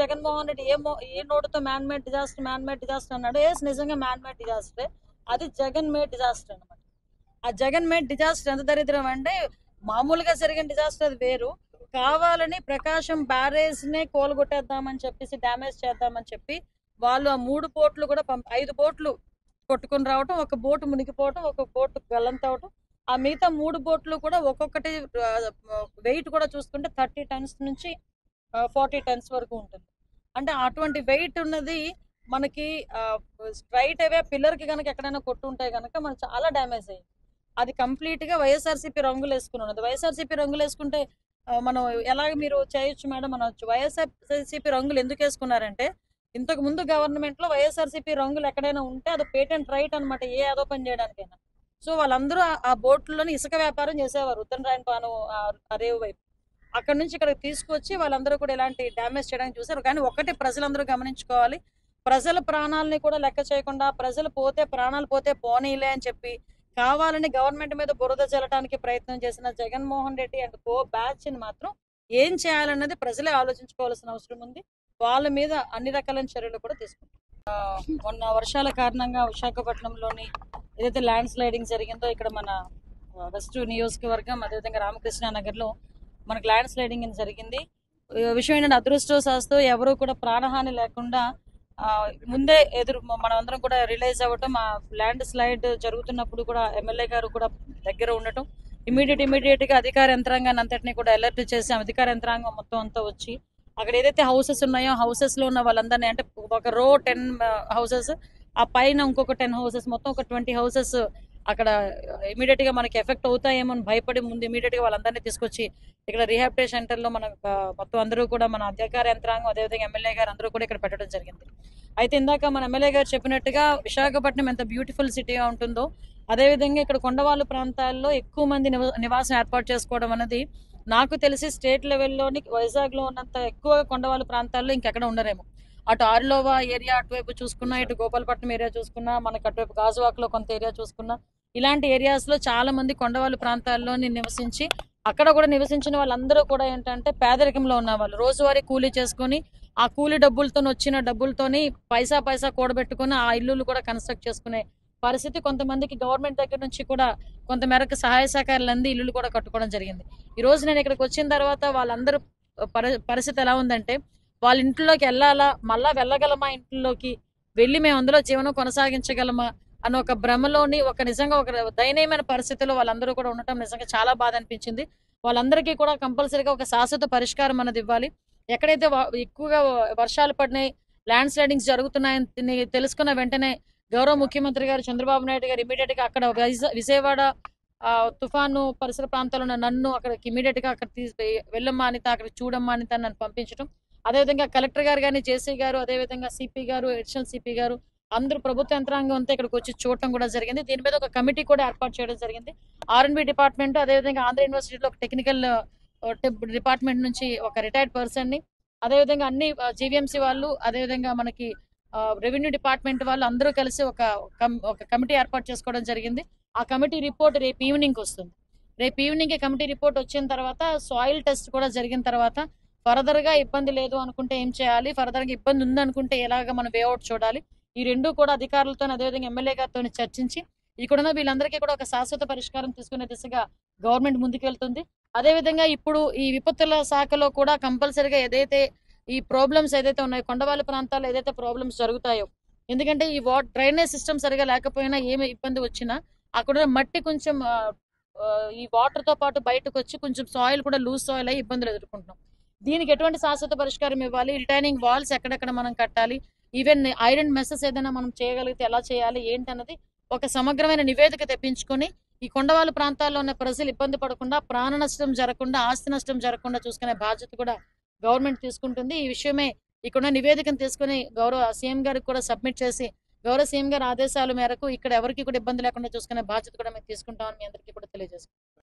జగన్మోహన్ రెడ్డి ఏ నోటుతో man made disaster అన్నాడు. నిజంగా man made డిజాస్టరే. అది జగన్ మేడ్ డిజాస్టర్ అనమాట. ఆ జగన్ మేడ్ డిజాస్టర్ ఎంత దరిద్రం అంటే, మామూలుగా జరిగిన డిజాస్టర్ అది వేరు. కావాలని ప్రకాశం బ్యారేజ్ నే కోలుగొట్టేద్దామని చెప్పేసి, డ్యామేజ్ చేద్దామని చెప్పి వాళ్ళు ఆ 3 బోట్లు కూడా 5 బోట్లు కొట్టుకుని రావటం, ఒక బోటు మునిగిపోవటం, ఒక బోటు గల్లంతవటం. ఆ మిగతా 3 బోట్లు కూడా ఒక్కొక్కటి వెయిట్ కూడా చూసుకుంటే 30 టన్స్ నుంచి 40 టన్స్ వరకు ఉంటుంది. అంటే అటువంటి వెయిట్ ఉన్నది మనకి స్ట్రైట్ అవే పిల్లర్ కి కనుక ఎక్కడైనా కొట్టుంటే కనుక మనకు చాలా డ్యామేజ్ అయ్యింది. అది కంప్లీట్ గా వైఎస్ఆర్సీపీ రంగులు వేసుకున్నది. వైఎస్ఆర్సీపీ రంగులు వేసుకుంటే మనం ఎలాగ మీరు చేయొచ్చు మేడం అనవచ్చు. వైఎస్ఆర్సీపీ రంగులు ఎందుకు వేసుకున్నారంటే, ఇంతకు ముందు గవర్నమెంట్ లో వైఎస్ఆర్సీపీ రంగులు ఎక్కడైనా ఉంటే అది పేటెంట్ రైట్ అనమాట, ఏ ఆదో పని చేయడానికైనా. సో వాళ్ళందరూ ఆ బోట్లోని ఇసుక వ్యాపారం చేసేవారు, ఉత్తరాయణపాను రేవు వైపు. అక్కడ నుంచి ఇక్కడ తీసుకొచ్చి వాళ్ళందరూ కూడా ఇలాంటి డ్యామేజ్ చేయడానికి చూసారు. కానీ ఒకటి ప్రజలందరూ గమనించుకోవాలి, ప్రజల ప్రాణాలని కూడా లెక్క చేయకుండా, ప్రజలు పోతే ప్రాణాలు పోతే పోనీలే అని చెప్పి కావాలని గవర్నమెంట్ మీద బురద చల్లడానికి ప్రయత్నం చేసిన Jaganmohan Reddy and co batch ని మాత్రం ఏం చేయాలన్నది ప్రజలే ఆలోచించుకోవాల్సిన అవసరం ఉంది. వాళ్ళ మీద అన్ని రకాలైన చర్యలు కూడా తీసుకుంటారు. మొన్న వర్షాల కారణంగా విశాఖపట్నంలోని ఏదైతే ల్యాండ్ స్లైడింగ్ జరిగిందో, ఇక్కడ మన వెస్ట్ నియోజకవర్గం అదేవిధంగా రామకృష్ణ నగర్ లో మనకు ల్యాండ్ స్లైడింగ్ జరిగింది. విషయం ఏంటంటే, అదృష్టవశాత్తు ఎవరు కూడా ప్రాణహాని లేకుండా ముందే మనం అందరం కూడా రిలైజ్ అవ్వటం, ఆ ల్యాండ్ స్లైడ్ జరుగుతున్నప్పుడు కూడా ఎమ్మెల్యే గారు కూడా దగ్గర ఉండటం, ఇమీడియట్ గా అధికార యంత్రాంగాన్ని అంతటినీ కూడా అలర్ట్ చేసి అధికార యంత్రాంగం మొత్తం అంతా వచ్చి అక్కడ ఏదైతే హౌసెస్ ఉన్నాయో హౌసెస్ లో ఉన్న వాళ్ళందరినీ, అంటే ఒక రో 10 హౌసెస్, ఆ పైన ఇంకొక 10 హౌసెస్, మొత్తం ఒక 20 హౌసెస్ అక్కడ ఇమీడియట్ గా మనకి ఎఫెక్ట్ అవుతాయేమో అని భయపడి ముందు ఇమీడియట్ గా వాళ్ళందరినీ తీసుకొచ్చి ఇక్కడ రీహాబిలిటేషన్ సెంటర్ లో మన మొత్తం అందరూ కూడా మన అధికార యంత్రాంగం అదేవిధంగా ఎమ్మెల్యే గారు అందరూ కూడా ఇక్కడ పెట్టడం జరిగింది. అయితే ఇందాక మన ఎమ్మెల్యే గారు చెప్పినట్టుగా విశాఖపట్నం ఎంత బ్యూటిఫుల్ సిటీగా ఉంటుందో, అదేవిధంగా ఇక్కడ కొండవాళ్ళు ప్రాంతాల్లో ఎక్కువ మంది నివాసం ఏర్పాటు చేసుకోవడం అనేది నాకు తెలిసి స్టేట్ లెవెల్లోని వైజాగ్ లో ఉన్నంత ఎక్కువ కొండవాళ్ళు ప్రాంతాల్లో ఇంకెక్కడ ఉండరేమో. అటు ఆర్లోవా ఏరియా అటువైపు చూసుకున్నా, ఇటు గోపాలపట్నం ఏరియా చూసుకున్నా, మనకు అటువైపు గాజువాక్ లో కొంత ఏరియా చూసుకున్నా, ఇలాంటి ఏరియాస్ లో చాలా మంది కొండవాళ్ళు ప్రాంతాల్లోని నివసించి, అక్కడ కూడా నివసించిన వాళ్ళందరూ కూడా ఏంటంటే పేదరికంలో ఉన్న వాళ్ళు, రోజువారీ కూలీ చేసుకుని ఆ కూలీ డబ్బులతో వచ్చిన డబ్బులతోని పైసా కూడబెట్టుకుని ఆ ఇల్లులు కూడా కన్స్ట్రక్ట్ చేసుకునే పరిస్థితి. కొంతమందికి గవర్నమెంట్ దగ్గర నుంచి కూడా కొంత మేరకు సహాయ సహకారాలు అంది ఇల్లులు కూడా కట్టుకోవడం జరిగింది. ఈ రోజు నేను ఇక్కడికి వచ్చిన తర్వాత వాళ్ళందరూ పరిస్థితి ఎలా ఉందంటే, వాళ్ళ ఇంట్లోకి వెళ్ళాలా, మళ్ళా వెళ్ళగలమా, ఇంట్లోకి వెళ్ళి మేము అందులో జీవనం కొనసాగించగలమా అన్న ఒక భ్రమలోని నిజంగా ఒక దయనీయమైన పరిస్థితిలో వాళ్ళందరూ కూడా ఉండటం నిజంగా చాలా బాధ అనిపించింది. వాళ్ళందరికీ కూడా కంపల్సరీగా ఒక శాశ్వత పరిష్కారం అన్నది ఇవ్వాలి. ఎక్కడైతే ఎక్కువగా వర్షాలు పడినాయి, ల్యాండ్ స్లైడింగ్స్ జరుగుతున్నాయని తెలుసుకున్న వెంటనే గౌరవ ముఖ్యమంత్రి గారు చంద్రబాబు నాయుడు గారు ఇమీడియట్ గా అక్కడ విజయవాడ తుఫాను పరిసర ప్రాంతాల్లో ఉన్న నన్ను అక్కడికి ఇమీడియట్ గా అక్కడ వెళ్ళమ్మా అనిత, అక్కడ చూడమ్మా అనిత నన్ను పంపించడం, అదేవిధంగా కలెక్టర్ గారు కానీ, జేసీ గారు, అదేవిధంగా సిపి గారు, అడిషనల్ సిపి గారు అందరూ ప్రభుత్వ యంత్రాంగం అంతా ఇక్కడికి వచ్చి చూడటం కూడా జరిగింది. దీని మీద ఒక కమిటీ కూడా ఏర్పాటు చేయడం జరిగింది. R&B డిపార్ట్మెంట్ అదేవిధంగా ఆంధ్ర యూనివర్సిటీలో ఒక టెక్నికల్ డిపార్ట్మెంట్ నుంచి ఒక రిటైర్డ్ పర్సన్ ని, అదేవిధంగా అన్ని జీవీఎంసీ వాళ్ళు, అదేవిధంగా మనకి రెవెన్యూ డిపార్ట్మెంట్ వాళ్ళు అందరూ కలిసి ఒక కమిటీ ఏర్పాటు చేసుకోవడం జరిగింది. ఆ కమిటీ రిపోర్ట్ రేపు ఈవినింగ్ వస్తుంది. రేపు ఈవినింగ్ కమిటీ రిపోర్ట్ వచ్చిన తర్వాత సాయిల్ టెస్ట్ కూడా జరిగిన తర్వాత ఫర్దర్ గా ఇబ్బంది లేదు అనుకుంటే ఏం చేయాలి, ఫర్దర్ గా ఇబ్బంది ఉందనుకుంటే ఎలాగా మనం వేఅవుట్ చూడాలి, ఈ రెండు కూడా అధికారులతో అదేవిధంగా ఎమ్మెల్యే గారితో చర్చించి ఇక్కడున్న వీళ్ళందరికీ కూడా ఒక శాశ్వత పరిష్కారం తీసుకునే దిశగా గవర్నమెంట్ ముందుకు వెళ్తుంది. అదేవిధంగా ఇప్పుడు ఈ విపత్తుల శాఖలో కూడా కంపల్సరీగా ఏదైతే ఈ ప్రాబ్లమ్స్ ఏదైతే ఉన్నాయో, కొండవాళ్ళ ప్రాంతాల్లో ఏదైతే ప్రాబ్లమ్స్ జరుగుతాయో, ఎందుకంటే ఈ డ్రైనేజ్ సిస్టమ్ సరిగా లేకపోయినా ఏమి ఇబ్బంది వచ్చినా అక్కడ మట్టి కొంచెం ఈ వాటర్ తో పాటు బయటకు వచ్చి కొంచెం సాయిల్ కూడా లూజ్ సాయిల్ అయ్యి ఇబ్బందులు ఎదుర్కొంటున్నాం. దీనికి ఎటువంటి శాశ్వత పరిష్కారం ఇవ్వాలి, రిటైనింగ్ వాల్స్ ఎక్కడెక్కడ మనం కట్టాలి, ఈవెన్ ఐరన్ మెసెస్ ఏదైనా మనం చేయగలిగితే ఎలా చేయాలి ఏంటన్నది ఒక సమగ్రమైన నివేదిక తెప్పించుకొని ఈ కొండవాళ్ళ ప్రాంతాల్లో ఉన్న ప్రజలు ఇబ్బంది పడకుండా, ప్రాణ నష్టం జరగకుండా, ఆస్తి నష్టం జరగకుండా చూసుకునే బాధ్యత కూడా గవర్నమెంట్ తీసుకుంటుంది. ఈ విషయమే ఇక్కడ నివేదికను తీసుకుని గౌరవ సీఎం గారికి కూడా సబ్మిట్ చేసి, గౌరవ సీఎం గారి ఆదేశాల మేరకు ఇక్కడ ఎవరికి కూడా ఇబ్బంది లేకుండా చూసుకునే బాధ్యత కూడా మేము తీసుకుంటామని మీ అందరికీ కూడా తెలియజేస్తాం.